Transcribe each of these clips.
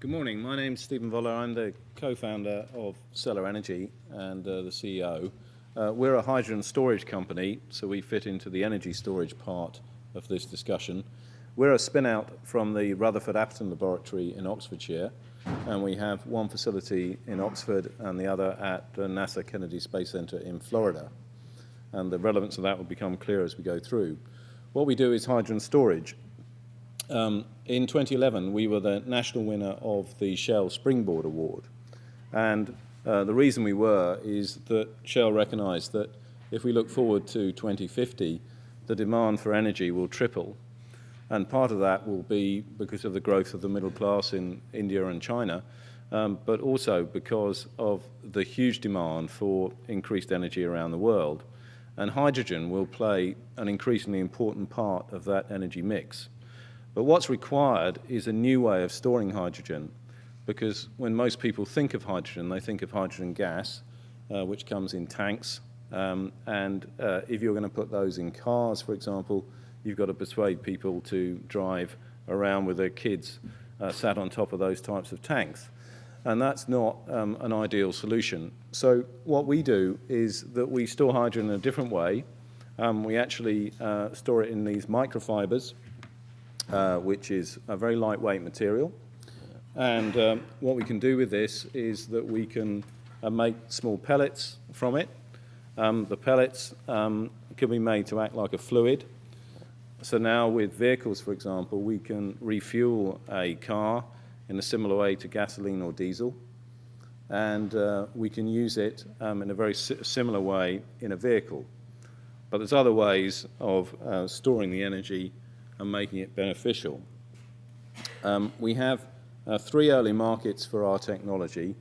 Good morning. My name's Stephen Voller. I'm the co-founder of Stellar Energy and the CEO. We're a hydrogen storage company, so we fit into the energy storage part of this discussion. We're a spin-out from the Rutherford Apton Laboratory in Oxfordshire, and we have one facility in Oxford and the other at the NASA Kennedy Space Center in Florida. And the relevance of that will become clear as we go through. What we do is hydrogen storage. In 2011, we were the national winner of the Shell Springboard Award. And the reason we were is that Shell recognized that if we look forward to 2050, the demand for energy will triple. And part of that will be because of the growth of the middle class in India and China, but also because of the huge demand for increased energy around the world. And hydrogen will play an increasingly important part of that energy mix. But what's required is a new way of storing hydrogen, because when most people think of hydrogen, they think of hydrogen gas, which comes in tanks. If you're going to put those in cars, for example, you've got to persuade people to drive around with their kids sat on top of those types of tanks. And that's not an ideal solution. So what we do is that we store hydrogen in a different way. We actually store it in these microfibers, which is a very lightweight material. And what we can do with this is that we can make small pellets from it. The pellets can be made to act like a fluid. So now with vehicles, for example, we can refuel a car in a similar way to gasoline or diesel. And we can use it in a very similar way in a vehicle. But there's other ways of storing the energy and making it beneficial. We have 3 early markets for our technology.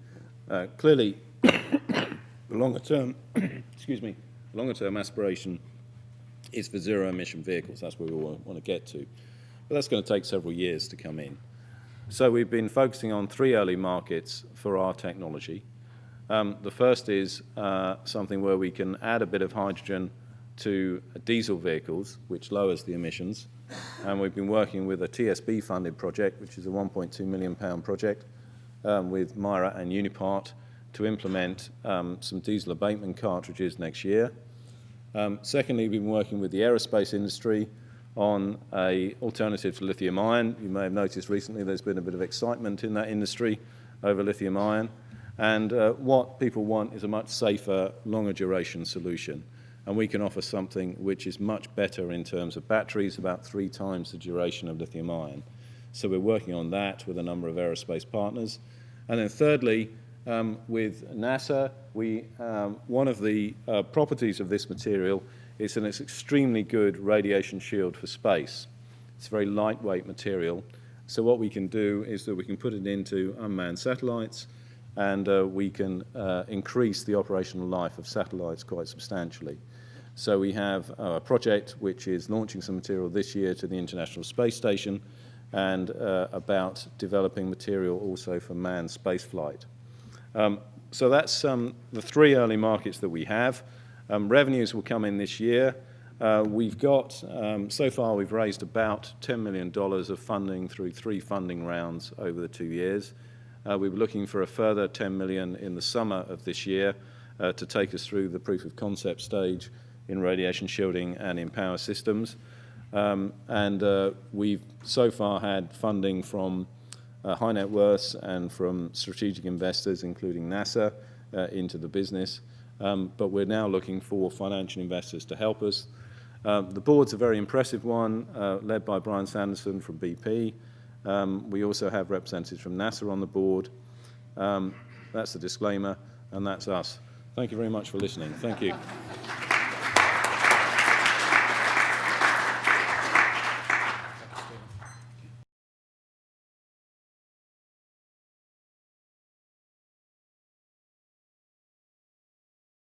Clearly, the longer-term, longer-term aspiration is for zero-emission vehicles. That's where we want to get to. But that's going to take several years to come in. So we've been focusing on 3 early markets for our technology. The first is something where we can add a bit of hydrogen to diesel vehicles, which lowers the emissions. And we've been working with a TSB-funded project, which is a £1.2 million project, with Myra and Unipart to implement some diesel abatement cartridges next year. Secondly, we've been working with the aerospace industry on an alternative to lithium-ion. You may have noticed recently there's been a bit of excitement in that industry over lithium-ion. And what people want is a much safer, longer duration solution. And we can offer something which is much better in terms of batteries, about 3 times the duration of lithium-ion. So we're working on that with a number of aerospace partners. And then thirdly, with NASA, one of the properties of this material is that it's extremely good radiation shield for space. It's a very lightweight material. So what we can do is that we can put it into unmanned satellites, and we can increase the operational life of satellites quite substantially. So we have a project which is launching some material this year to the International Space Station, and about developing material also for manned spaceflight. So that's the 3 early markets that we have. Revenues will come in this year. We've got, so far we've raised about $10 million of funding through 3 funding rounds over the 2 years. We were looking for a further $10 million in the summer of this year to take us through the proof of concept stage in radiation shielding and in power systems. We've so far had funding from high net worths and from strategic investors, including NASA, into the business. But we're now looking for financial investors to help us. The board's a very impressive one, led by Brian Sanderson from BP. We also have representatives from NASA on the board. That's the disclaimer, and that's us. Thank you very much for listening. Thank you.